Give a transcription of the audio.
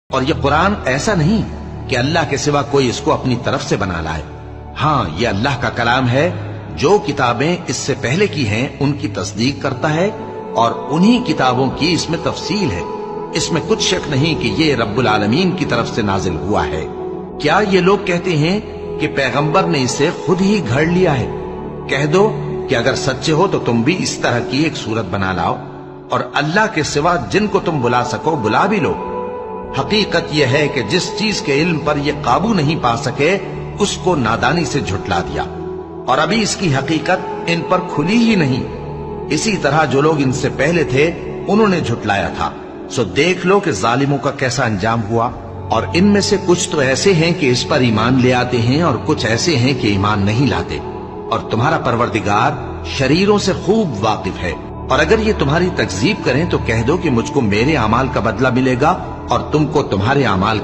اور یہ قرآن ایسا نہیں کہ اللہ کے سوا کوئی اس کو اپنی طرف سے بنا لائے. ہاں یہ اللہ کا کلام ہے. جو کتابیں اس سے پہلے کی ہیں ان کی تصدیق کرتا ہے اور انہی کتابوں کی اس میں تفصیل ہے. اس میں کچھ شک نہیں کہ یہ رب العالمین کی طرف سے نازل ہوا ہے. کیا یہ لوگ کہتے ہیں کہ پیغمبر نے اسے خود ہی گھڑ لیا ہے؟ کہہ دو کہ اگر سچے ہو تو تم بھی اس طرح کی ایک صورت بنا لاؤ اور اللہ کے سوا جن کو تم بلا سکو بلا بھی لو. حقیقت یہ ہے کہ جس چیز کے علم پر یہ قابو نہیں پا سکے اس کو نادانی سے جھٹلا دیا، اور ابھی اس کی حقیقت ان پر کھلی ہی نہیں. اسی طرح جو لوگ ان سے پہلے تھے انہوں نے جھٹلایا تھا. سو دیکھ لو کہ ظالموں کا کیسا انجام ہوا. اور ان میں سے کچھ تو ایسے ہیں کہ اس پر ایمان لے آتے ہیں اور کچھ ایسے ہیں کہ ایمان نہیں لاتے. اور تمہارا پروردگار شریروں سے خوب واقف ہے. اور اگر یہ تمہاری تکذیب کریں تو کہہ دو کہ مجھ کو میرے اعمال کا بدلہ ملے گا اور تم کو تمہارے اعمال